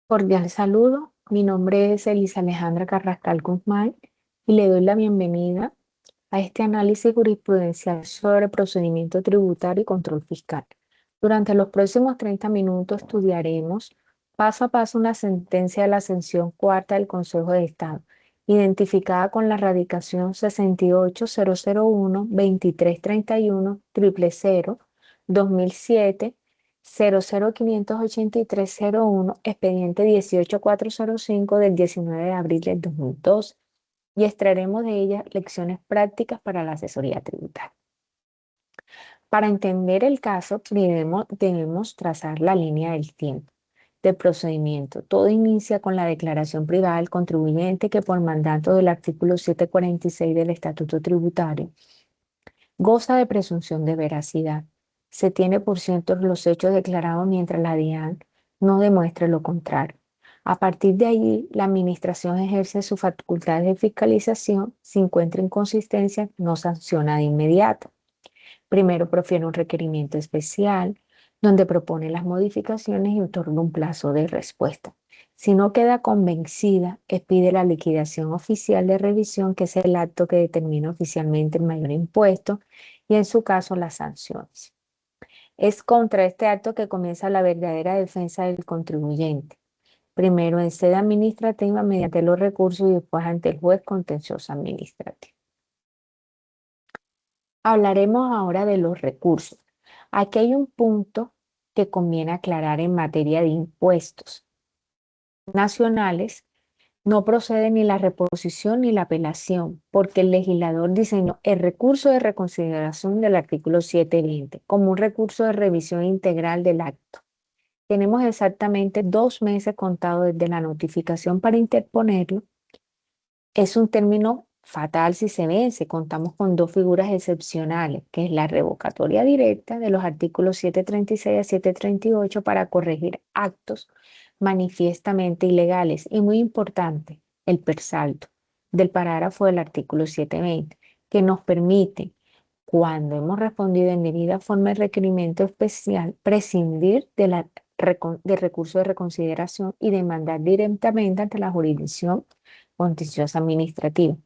Cordial saludo, mi nombre es Elisa Alejandra Carrascal Guzmán y le doy la bienvenida a este análisis jurisprudencial sobre procedimiento tributario y control fiscal. Durante los próximos 30 minutos estudiaremos paso a paso una sentencia de la sección cuarta del Consejo de Estado, identificada con la radicación 68001-2331-000-2007 00-583-01, expediente 18405 del 19 de abril del 2012, y extraeremos de ella lecciones prácticas para la asesoría tributaria. Para entender el caso, debemos trazar la línea del tiempo del procedimiento. Todo inicia con la declaración privada del contribuyente que, por mandato del artículo 746 del Estatuto Tributario, goza de presunción de veracidad. Se tiene por cierto los hechos declarados mientras la DIAN no demuestre lo contrario. A partir de allí, la Administración ejerce sus facultades de fiscalización. Si encuentra inconsistencia, no sanciona de inmediato. Primero profiere un requerimiento especial, donde propone las modificaciones y otorga un plazo de respuesta. Si no queda convencida, expide la liquidación oficial de revisión, que es el acto que determina oficialmente el mayor impuesto, y en su caso las sanciones. Es contra este acto que comienza la verdadera defensa del contribuyente. Primero en sede administrativa mediante los recursos y después ante el juez contencioso administrativo. Hablaremos ahora de los recursos. Aquí hay un punto que conviene aclarar en materia de impuestos nacionales. No procede ni la reposición ni la apelación, porque el legislador diseñó el recurso de reconsideración del artículo 720 como un recurso de revisión integral del acto. Tenemos exactamente 2 meses contados desde la notificación para interponerlo. Es un término fatal si se vence. Contamos con dos figuras excepcionales, que es la revocatoria directa de los artículos 736 a 738 para corregir actos manifiestamente ilegales, y muy importante, el persalto del parágrafo del artículo 720, que nos permite, cuando hemos respondido en debida forma el requerimiento especial, prescindir del recurso de reconsideración y demandar directamente ante la jurisdicción contenciosa administrativa.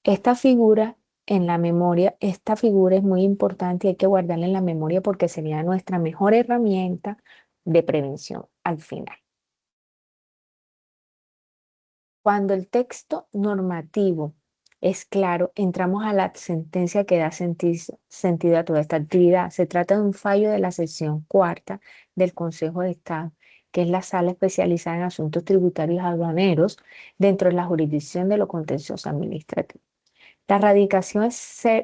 Esta figura esta figura es muy importante y hay que guardarla en la memoria porque sería nuestra mejor herramienta de prevención al final. Cuando el texto normativo es claro, entramos a la sentencia que da sentido a toda esta actividad. Se trata de un fallo de la sección cuarta del Consejo de Estado, que es la sala especializada en asuntos tributarios aduaneros dentro de la jurisdicción de lo contencioso administrativo. La radicación es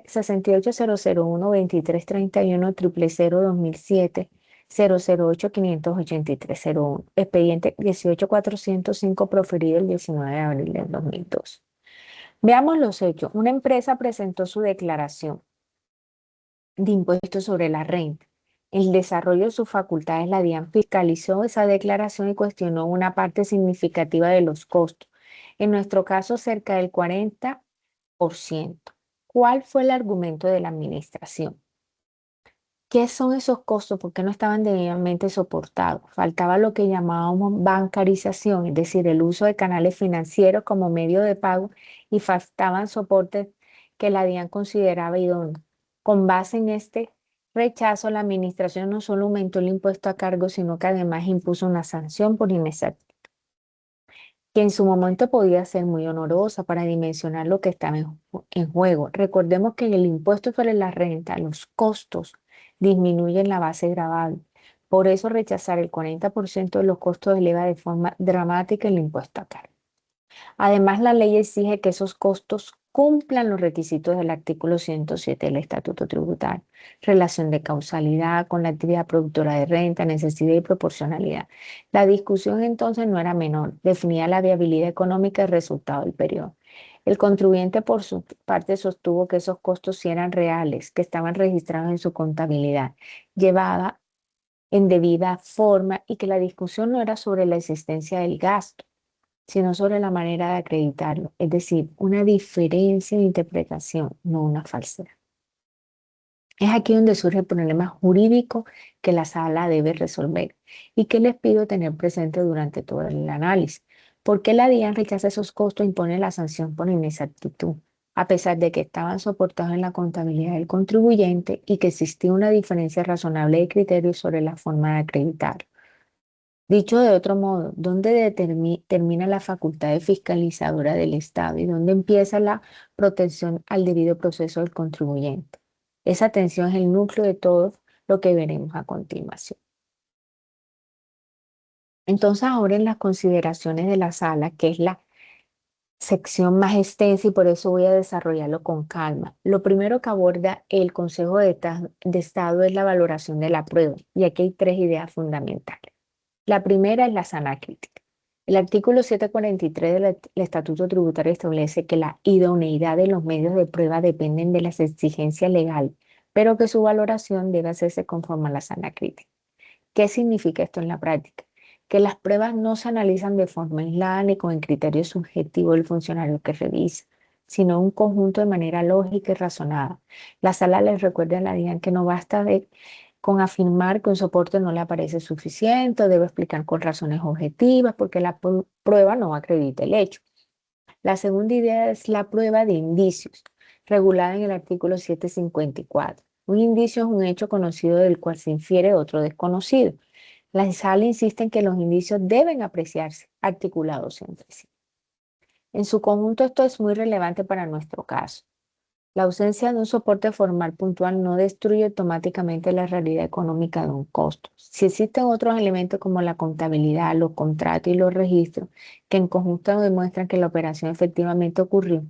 68001-2331-000-2007, 008-583-01, expediente 18405, proferido el 19 de abril del 2002. Veamos los hechos. Una empresa presentó su declaración de impuestos sobre la renta. En el desarrollo de sus facultades, la DIAN fiscalizó esa declaración y cuestionó una parte significativa de los costos. En nuestro caso, cerca del 40%. ¿Cuál fue el argumento de la administración? ¿Qué son esos costos? ¿Por qué no estaban debidamente soportados? Faltaba lo que llamábamos bancarización, es decir, el uso de canales financieros como medio de pago, y faltaban soportes que la DIAN consideraba idóneos. Con base en este rechazo, la administración no solo aumentó el impuesto a cargo, sino que además impuso una sanción por inexactitud, que en su momento podía ser muy honorosa para dimensionar lo que estaba en juego. Recordemos que en el impuesto sobre la renta, los costos disminuyen la base gravable. Por eso rechazar el 40% de los costos eleva de forma dramática el impuesto a cargo. Además, la ley exige que esos costos cumplan los requisitos del artículo 107 del Estatuto Tributario: relación de causalidad con la actividad productora de renta, necesidad y proporcionalidad. La discusión entonces no era menor, definía la viabilidad económica y resultado del periodo. El contribuyente, por su parte, sostuvo que esos costos sí eran reales, que estaban registrados en su contabilidad llevada en debida forma, y que la discusión no era sobre la existencia del gasto, sino sobre la manera de acreditarlo, es decir, una diferencia de interpretación, no una falsedad. Es aquí donde surge el problema jurídico que la sala debe resolver y que les pido tener presente durante todo el análisis. ¿Por qué la DIAN rechaza esos costos e impone la sanción por inexactitud? A pesar de que estaban soportados en la contabilidad del contribuyente y que existía una diferencia razonable de criterios sobre la forma de acreditar. Dicho de otro modo, ¿dónde termina la facultad de fiscalizadora del Estado y dónde empieza la protección al debido proceso del contribuyente? Esa tensión es el núcleo de todo lo que veremos a continuación. Entonces, ahora en las consideraciones de la sala, que es la sección más extensa y por eso voy a desarrollarlo con calma. Lo primero que aborda el Consejo de Estado es la valoración de la prueba y aquí hay tres ideas fundamentales. La primera es la sana crítica. El artículo 743 del Estatuto Tributario establece que la idoneidad de los medios de prueba dependen de las exigencias legales, pero que su valoración debe hacerse conforme a la sana crítica. ¿Qué significa esto en la práctica? Que las pruebas no se analizan de forma aislada ni con el criterio subjetivo del funcionario que revisa, sino un conjunto de manera lógica y razonada. La sala les recuerda a la DIAN que no basta con afirmar que un soporte no le parece suficiente, o debe explicar con razones objetivas, porque la prueba no acredita el hecho. La segunda idea es la prueba de indicios, regulada en el artículo 754. Un indicio es un hecho conocido del cual se infiere otro desconocido. La sala insiste en que los indicios deben apreciarse articulados entre sí. En su conjunto, esto es muy relevante para nuestro caso. La ausencia de un soporte formal puntual no destruye automáticamente la realidad económica de un costo. Si existen otros elementos como la contabilidad, los contratos y los registros que en conjunto demuestran que la operación efectivamente ocurrió,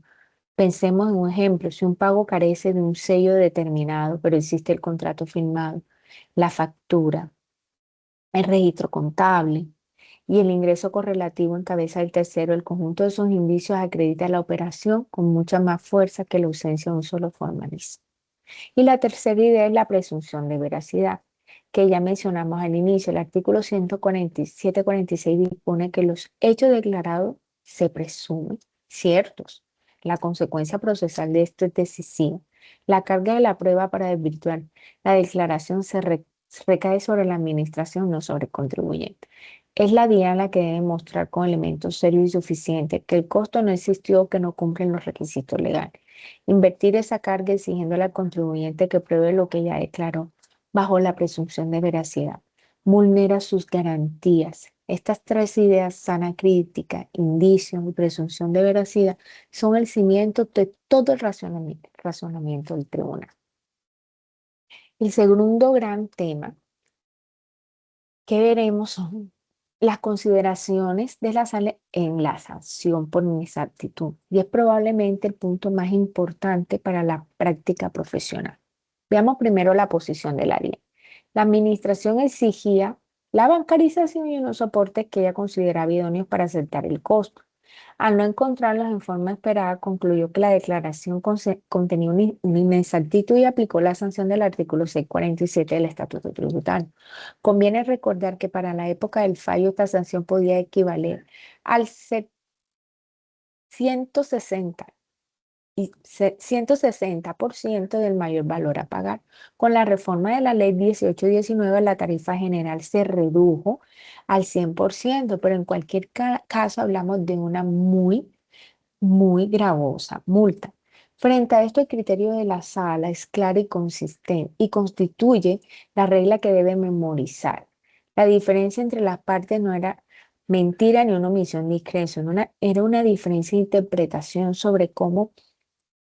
pensemos en un ejemplo, si un pago carece de un sello determinado, pero existe el contrato firmado, la factura, el registro contable y el ingreso correlativo en cabeza del tercero, el conjunto de esos indicios acredita la operación con mucha más fuerza que la ausencia de un solo formalismo. Y la tercera idea es la presunción de veracidad, que ya mencionamos al inicio. El artículo 147-46 dispone que los hechos declarados se presumen ciertos. La consecuencia procesal de esto es decisiva. La carga de la prueba para desvirtuar la declaración recae sobre la administración, no sobre el contribuyente. Es la DIAN la que debe mostrar con elementos serios y suficientes que el costo no existió o que no cumplen los requisitos legales. Invertir esa carga exigiéndole al contribuyente que pruebe lo que ya declaró bajo la presunción de veracidad. Vulnera sus garantías. Estas tres ideas, sana crítica, indicio y presunción de veracidad, son el cimiento de todo el razonamiento del tribunal. El segundo gran tema que veremos son las consideraciones de la sala en la sanción por inexactitud y es probablemente el punto más importante para la práctica profesional. Veamos primero la posición del área. La administración exigía la bancarización y unos soportes que ella consideraba idóneos para aceptar el costo. Al no encontrarlos en forma esperada, concluyó que la declaración contenía una inexactitud y aplicó la sanción del artículo 647 del Estatuto Tributario. Conviene recordar que para la época del fallo esta sanción podía equivaler al 160 160% del mayor valor a pagar. Con la reforma de la ley 1819, la tarifa general se redujo al 100%, pero en cualquier caso hablamos de una muy gravosa multa. Frente a esto, el criterio de la sala es claro y consistente y constituye la regla que debe memorizar. La diferencia entre las partes no era mentira ni una omisión discreción, era una diferencia de interpretación sobre cómo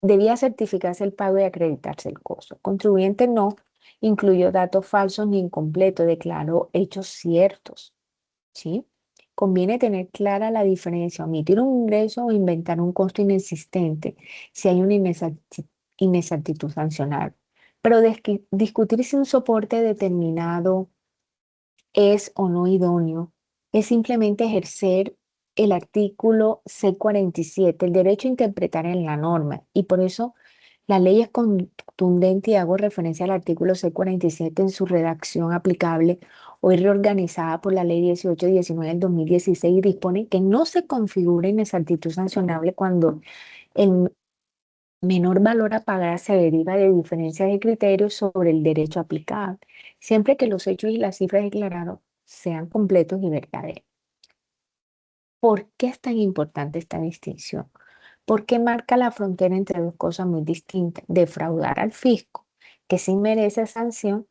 debía certificarse el pago y acreditarse el costo. El contribuyente no incluyó datos falsos ni incompletos, declaró hechos ciertos. ¿Sí? Conviene tener clara la diferencia, omitir un ingreso o inventar un costo inexistente si hay una inexactitud sancionable. Pero discutir si un soporte determinado es o no idóneo es simplemente ejercer el artículo C47, el derecho a interpretar en la norma. Y por eso la ley es contundente y hago referencia al artículo C47 en su redacción aplicable, hoy reorganizada por la ley 1819 del 2016, y dispone que no se configure inexactitud sancionable cuando el Menor valor a pagar se deriva de diferencias de criterios sobre el derecho aplicado, siempre que los hechos y las cifras declarados sean completos y verdaderos. ¿Por qué es tan importante esta distinción? Porque marca la frontera entre dos cosas muy distintas: defraudar al fisco, que sí merece sanción,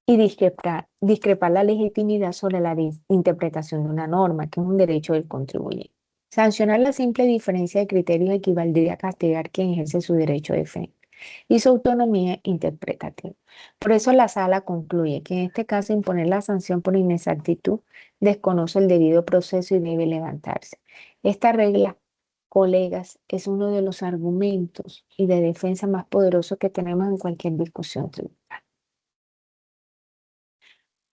y discrepar la legitimidad sobre la interpretación de una norma, que es un derecho del contribuyente. Sancionar la simple diferencia de criterios equivaldría a castigar quien ejerce su derecho de defensa y su autonomía interpretativa. Por eso la sala concluye que en este caso imponer la sanción por inexactitud desconoce el debido proceso y debe levantarse. Esta regla, colegas, es uno de los argumentos y de defensa más poderosos que tenemos en cualquier discusión tributaria.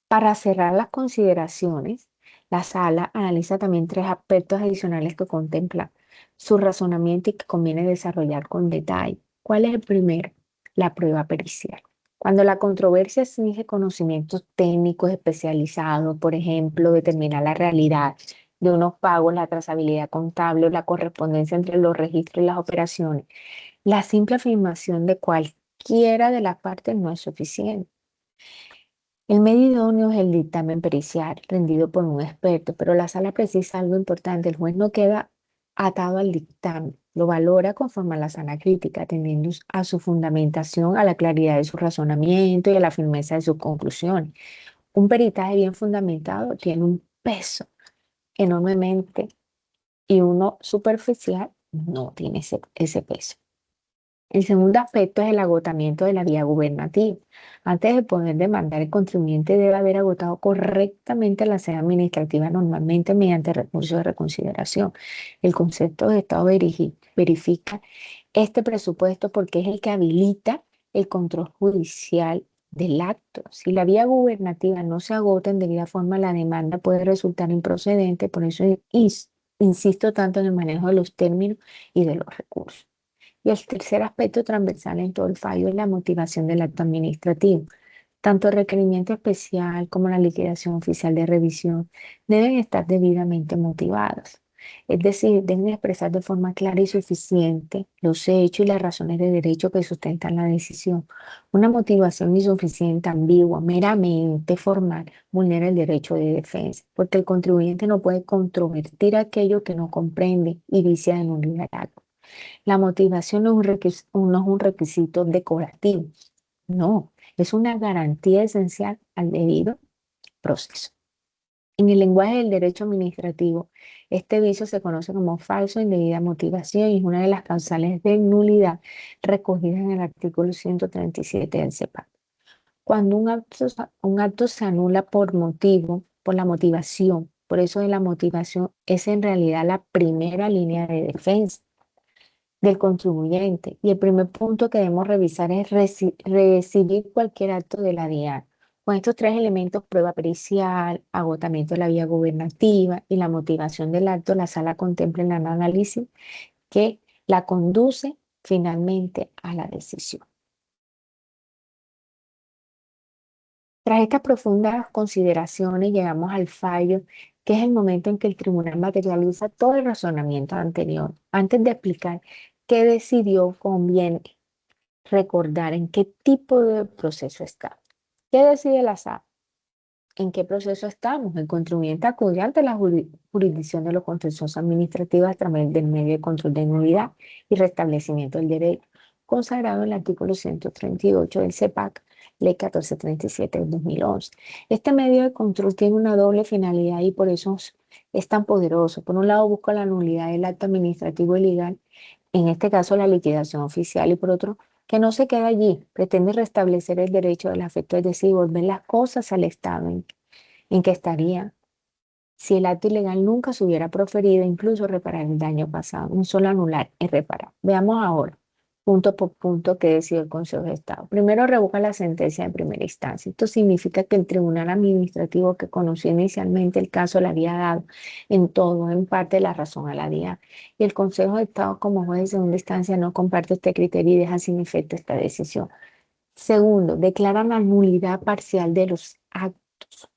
Para cerrar las consideraciones, la sala analiza también tres aspectos adicionales que contemplan su razonamiento y que conviene desarrollar con detalle. ¿Cuál es el primero? La prueba pericial. Cuando la controversia exige conocimientos técnicos especializados, por ejemplo, determinar la realidad de unos pagos, la trazabilidad contable o la correspondencia entre los registros y las operaciones, la simple afirmación de cualquiera de las partes no es suficiente. El medio idóneo es el dictamen pericial rendido por un experto, pero la sala precisa algo importante: el juez no queda atado al dictamen, lo valora conforme a la sana crítica, atendiendo a su fundamentación, a la claridad de su razonamiento y a la firmeza de sus conclusiones. Un peritaje bien fundamentado tiene un peso enormemente, y uno superficial no tiene ese peso. El segundo aspecto es el agotamiento de la vía gubernativa. Antes de poder demandar, el contribuyente debe haber agotado correctamente la sede administrativa, normalmente mediante recurso de reconsideración. El concepto de Estado verifica este presupuesto porque es el que habilita el control judicial del acto. Si la vía gubernativa no se agota en debida forma, la demanda puede resultar improcedente. Por eso insisto tanto en el manejo de los términos y de los recursos. Y el tercer aspecto transversal en todo el fallo es la motivación del acto administrativo. Tanto el requerimiento especial como la liquidación oficial de revisión deben estar debidamente motivados. Es decir, deben expresar de forma clara y suficiente los hechos y las razones de derecho que sustentan la decisión. Una motivación insuficiente, ambigua, meramente formal, vulnera el derecho de defensa, porque el contribuyente no puede controvertir aquello que no comprende y vicia de nulidad el acto. La motivación no es un requisito decorativo, no, es una garantía esencial al debido proceso. En el lenguaje del derecho administrativo, este vicio se conoce como falso indebida motivación y es una de las causales de nulidad recogidas en el artículo 137 del CEPAC. Cuando un acto se anula por la motivación, por eso de la motivación es en realidad la primera línea de defensa del contribuyente. Y el primer punto que debemos revisar es recibir cualquier acto de la DIAN. Con estos tres elementos: prueba pericial, agotamiento de la vía gubernativa y la motivación del acto, la sala contempla el análisis que la conduce finalmente a la decisión. Tras estas profundas consideraciones, llegamos al fallo, que es el momento en que el tribunal materializa todo el razonamiento anterior. Antes de explicar qué decidió, conviene recordar en qué tipo de proceso está. ¿Qué decide la sala? ¿En qué proceso estamos? El contribuyente acude ante la jurisdicción de los contenciosos administrativos a través del medio de control de nulidad y restablecimiento del derecho, consagrado en el artículo 138 del CEPAC, Ley 1437 del 2011. Este medio de control tiene una doble finalidad y por eso es tan poderoso. Por un lado, busca la nulidad del acto administrativo ilegal, en este caso la liquidación oficial, y por otro, que no se queda allí, pretende restablecer el derecho del afecto, es decir, volver las cosas al estado en que estaría si el acto ilegal nunca se hubiera proferido, incluso reparar el daño pasado. No solo anular, es reparar. Veamos ahora, punto por punto, qué decidió el Consejo de Estado. Primero, revoca la sentencia de primera instancia. Esto significa que el tribunal administrativo que conoció inicialmente el caso le había dado en todo, en parte, la razón a la DIA. Y el Consejo de Estado, como juez de segunda instancia, no comparte este criterio y deja sin efecto esta decisión. Segundo, declara la nulidad parcial de los actos.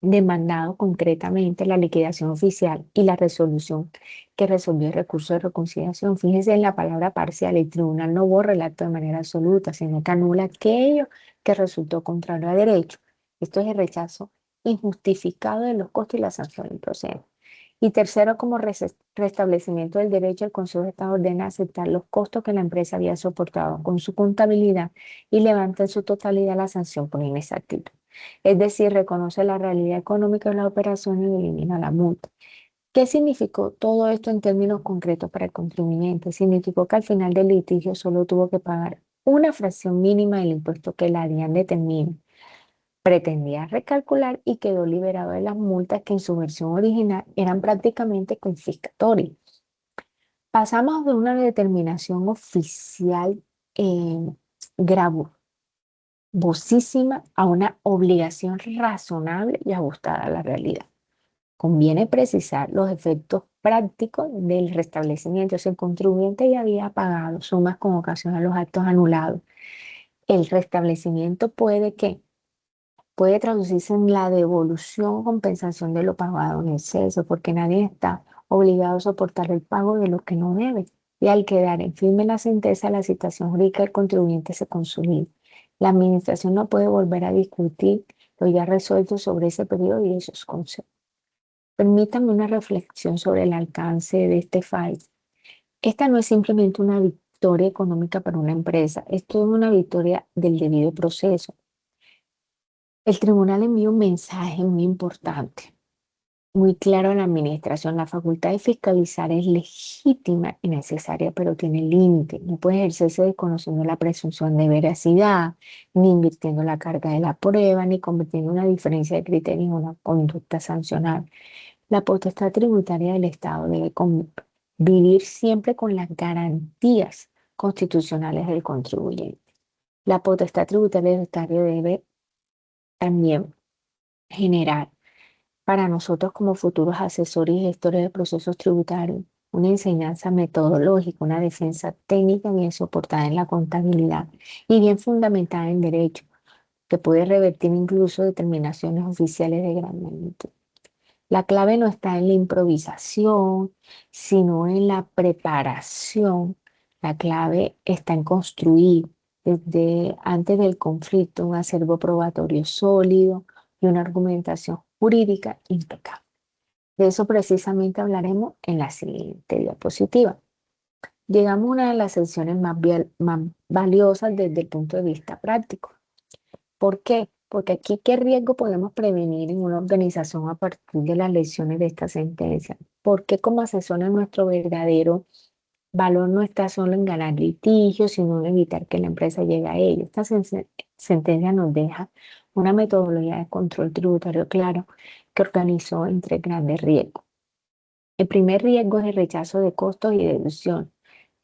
demandado concretamente la liquidación oficial y la resolución que resolvió el recurso de reconciliación. Fíjese en la palabra parcial, el tribunal no borra el acto de manera absoluta, sino que anula aquello que resultó contrario a derecho. Esto es el rechazo injustificado de los costos y la sanción del proceso. Y tercero, como restablecimiento del derecho, el Consejo de Estado ordena aceptar los costos que la empresa había soportado con su contabilidad y levanta en su totalidad la sanción por inexactitud. Es decir, reconoce la realidad económica de la operación y elimina la multa. ¿Qué significó todo esto en términos concretos para el contribuyente? Significó que al final del litigio solo tuvo que pagar una fracción mínima del impuesto que la DIAN determinó. Pretendía recalcular y quedó liberado de las multas que en su versión original eran prácticamente confiscatorias. Pasamos de una determinación oficial eh, gravosísima a una obligación razonable y ajustada a la realidad. Conviene precisar los efectos prácticos del restablecimiento. Si el contribuyente ya había pagado sumas con ocasión a los actos anulados, el restablecimiento puede traducirse en la devolución o compensación de lo pagado en exceso, porque nadie está obligado a soportar el pago de lo que no debe. Y al quedar en firme la sentencia, la situación jurídica del contribuyente se consolida. La administración no puede volver a discutir lo ya resuelto sobre ese periodo y esos conceptos. Permítame una reflexión sobre el alcance de este fallo. Esta no es simplemente una victoria económica para una empresa, esto es una victoria del debido proceso. El tribunal envía un mensaje muy importante, muy claro a la administración. La facultad de fiscalizar es legítima y necesaria, pero tiene límite. No puede ejercerse desconociendo la presunción de veracidad, ni invirtiendo la carga de la prueba, ni convirtiendo una diferencia de criterio en una conducta sancionable. La potestad tributaria del Estado debe convivir siempre con las garantías constitucionales del contribuyente. La potestad tributaria del Estado debe también generar para nosotros como futuros asesores y gestores de procesos tributarios una enseñanza metodológica, una defensa técnica bien soportada en la contabilidad y bien fundamentada en derecho, que puede revertir incluso determinaciones oficiales de gran magnitud. La clave no está en la improvisación, sino en la preparación. La clave está en construir desde antes del conflicto un acervo probatorio sólido y una argumentación jurídica impecable. De eso precisamente hablaremos en la siguiente diapositiva. Llegamos a una de las secciones más valiosas desde el punto de vista práctico. ¿Por qué? Porque aquí, ¿qué riesgo podemos prevenir en una organización a partir de las lecciones de esta sentencia? Porque como asesores nuestro verdadero valor no está solo en ganar litigios, sino en evitar que la empresa llegue a ello? Esta sentencia nos deja una metodología de control tributario claro que organizó en tres grandes riesgos. El primer riesgo es el rechazo de costos y deducción.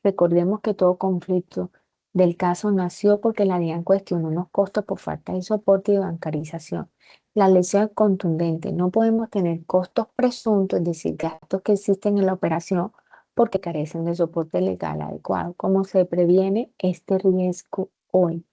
Recordemos que todo conflicto del caso nació porque la DIAN cuestionó unos costos por falta de soporte y bancarización. La lección es contundente. No podemos tener costos presuntos, es decir, gastos que existen en la operación porque carecen de soporte legal adecuado. ¿Cómo se previene este riesgo hoy?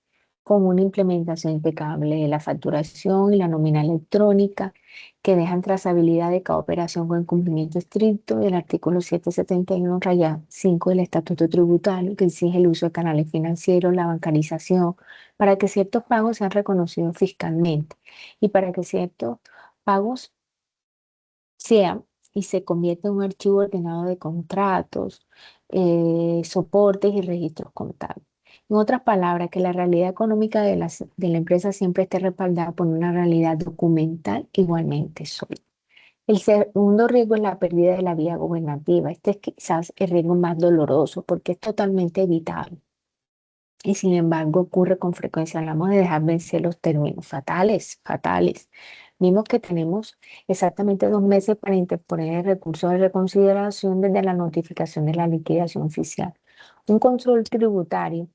Con una implementación impecable de la facturación y la nómina electrónica, que dejan trazabilidad de cada operación con el cumplimiento estricto del artículo 771-5 del Estatuto Tributario, que exige el uso de canales financieros, la bancarización, para que ciertos pagos sean reconocidos fiscalmente y para que ciertos pagos sean y se conviertan en un archivo ordenado de contratos, soportes y registros contables. En otras palabras, que la realidad económica de la empresa siempre esté respaldada por una realidad documental igualmente sólida. El segundo riesgo es la pérdida de la vía gobernativa. Este es quizás el riesgo más doloroso porque es totalmente evitable y sin embargo ocurre con frecuencia. Hablamos de dejar vencer los términos fatales, fatales. Vimos que tenemos exactamente 2 meses para interponer el recurso de reconsideración desde la notificación de la liquidación oficial. Un control tributario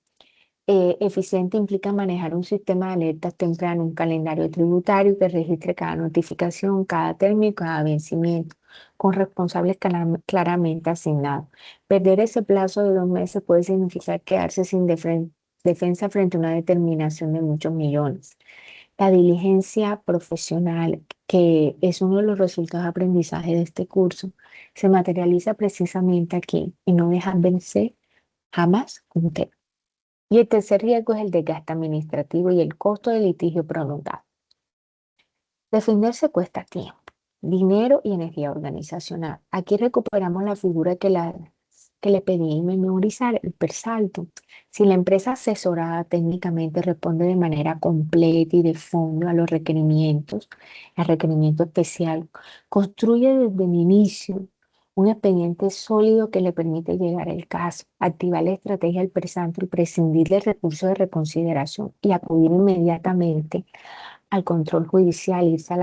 eficiente implica manejar un sistema de alertas temprano, un calendario tributario que registre cada notificación, cada término y cada vencimiento, con responsables claramente asignados. Perder ese plazo de 2 meses puede significar quedarse sin defensa frente a una determinación de muchos millones. La diligencia profesional, que es uno de los resultados de aprendizaje de este curso, se materializa precisamente aquí y no dejar vencer jamás un tema. Y el tercer riesgo es el desgaste administrativo y el costo del litigio prolongado. Defenderse cuesta tiempo, dinero y energía organizacional. Aquí recuperamos la figura que le pedí memorizar, el persalto. Si la empresa asesorada técnicamente responde de manera completa y de fondo a los requerimientos, el requerimiento especial, construye desde el inicio un expediente sólido que le permite llegar al caso, activar la estrategia del persalto y prescindir del recurso de reconsideración y acudir inmediatamente al control judicial, irse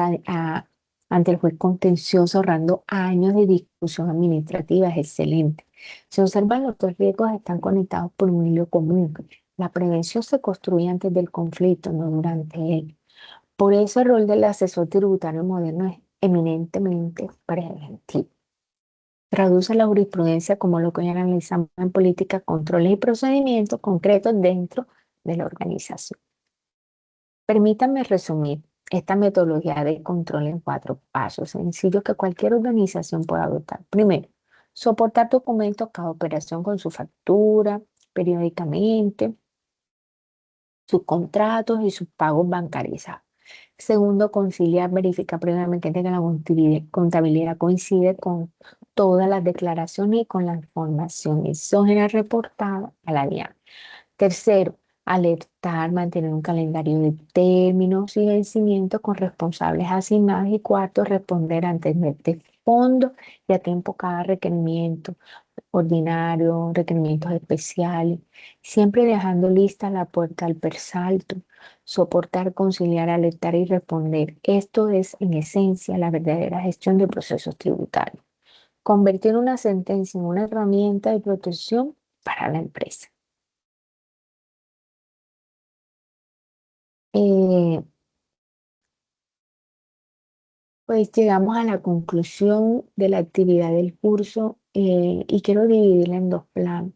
ante el juez contencioso, ahorrando años de discusión administrativa, es excelente. Se observan los dos riesgos están conectados por un hilo común. La prevención se construye antes del conflicto, no durante él. Por eso el rol del asesor tributario moderno es eminentemente preventivo. Traduce la jurisprudencia como lo que hoy analizamos en política, controles y procedimientos concretos dentro de la organización. Permítanme resumir esta metodología de control en 4 pasos sencillos que cualquier organización puede adoptar. Primero, soportar documentos cada operación con su factura periódicamente, sus contratos y sus pagos bancarizados. Segundo, conciliar, verificar previamente que la contabilidad coincide con todas las declaraciones y con la información exógena reportada a la DIAN. Tercero, alertar, mantener un calendario de términos y vencimientos con responsables asignados. Y cuarto, responder antes de fondo y a tiempo cada requerimiento ordinario, requerimientos especiales, siempre dejando lista la puerta al persalto, soportar, conciliar, alertar y responder. Esto es, en esencia, la verdadera gestión de procesos tributarios. Convertir una sentencia en una herramienta de protección para la empresa. Eh, pues llegamos a la conclusión de la actividad del curso y quiero dividirla en 2 planos.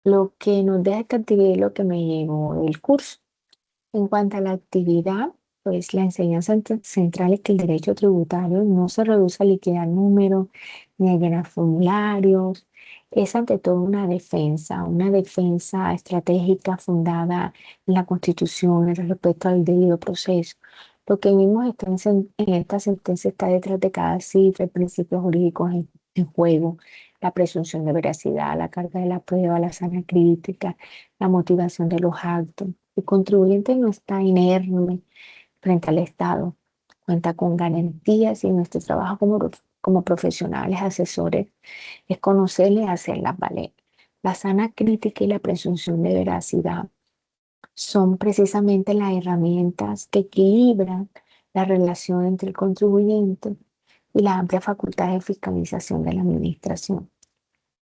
Lo que nos deja esta actividad y lo que me llegó del curso. En cuanto a la actividad, pues la enseñanza central es que el derecho tributario no se reduce a liquidar números ni a llenar formularios. Es ante todo una defensa estratégica fundada en la Constitución, en el respeto al debido proceso. Lo que vimos en esta sentencia está detrás de cada cifra, principios jurídicos en juego, la presunción de veracidad, la carga de la prueba, la sana crítica, la motivación de los actos. El contribuyente no está inerme frente al Estado, cuenta con garantías y nuestro trabajo como profesionales, asesores, es conocerle y hacerlas valer. La sana crítica y la presunción de veracidad son precisamente las herramientas que equilibran la relación entre el contribuyente y la amplia facultad de fiscalización de la administración.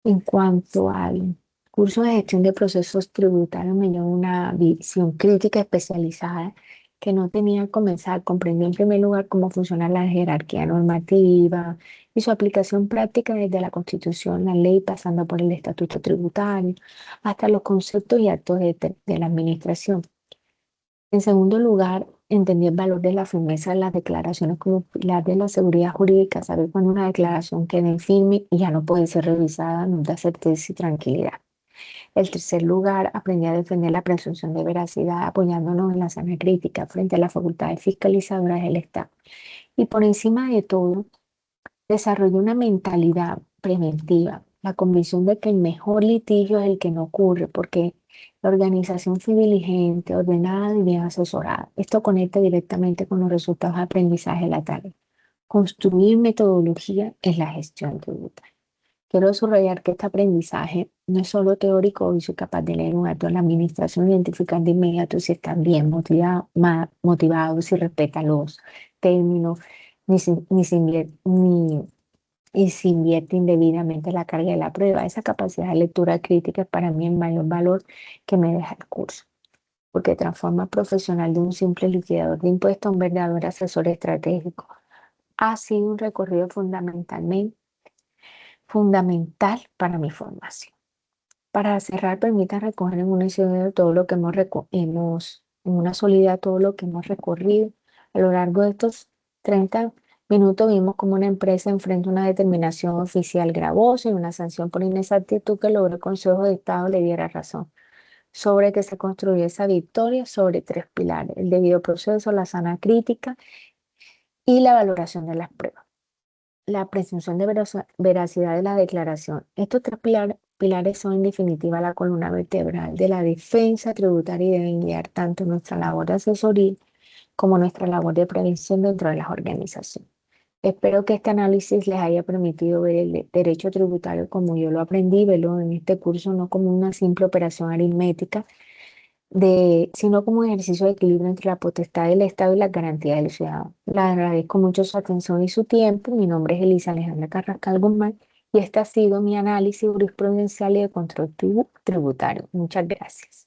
En cuanto al curso de gestión de procesos tributarios, me dio una visión crítica especializada que no tenía al comenzar. Comprendí en primer lugar cómo funciona la jerarquía normativa y su aplicación práctica desde la Constitución, la ley, pasando por el estatuto tributario, hasta los conceptos y actos de la administración. En segundo lugar, entendí el valor de la firmeza de las declaraciones como pilar de la seguridad jurídica. Saber cuando una declaración queda en firme y ya no puede ser revisada nos da certeza y tranquilidad. En tercer lugar, aprendí a defender la presunción de veracidad apoyándonos en la sana crítica frente a las facultades fiscalizadoras del Estado. Y por encima de todo, desarrollé una mentalidad preventiva, la convicción de que el mejor litigio es el que no ocurre, porque la organización fue diligente, ordenada y bien asesorada. Esto conecta directamente con los resultados de aprendizaje de la tarea. Construir metodología es la gestión tributaria. Quiero subrayar que este aprendizaje no es solo teórico, hoy soy capaz de leer un acto en la administración, identificar de inmediato si están bien motivados, si respetan los términos, y si invierte indebidamente la carga de la prueba. Esa capacidad de lectura crítica es para mí el mayor valor que me deja el curso, porque transforma al profesional de un simple liquidador de impuestos a un verdadero asesor estratégico. Ha sido un recorrido fundamental para mi formación. Para cerrar, permita recoger en una escena todo lo que hemos en una soledad todo lo que hemos recorrido. A lo largo de estos 30 minutos vimos cómo una empresa enfrenta una determinación oficial gravosa y una sanción por inexactitud que logró el Consejo de Estado le diera razón sobre que se construyó esa victoria sobre tres pilares: el debido proceso, la sana crítica y la valoración de las pruebas. La presunción de veracidad de la declaración. Estos tres pilares son en definitiva la columna vertebral de la defensa tributaria y deben guiar tanto nuestra labor de asesoría como nuestra labor de prevención dentro de las organizaciones. Espero que este análisis les haya permitido ver el derecho tributario como yo lo aprendí, verlo en este curso no como una simple operación aritmética, sino como un ejercicio de equilibrio entre la potestad del Estado y las garantías del ciudadano. Le agradezco mucho su atención y su tiempo. Mi nombre es Elisa Alejandra Carrascal Guzmán y este ha sido mi análisis jurisprudencial y de control tributario. Muchas gracias.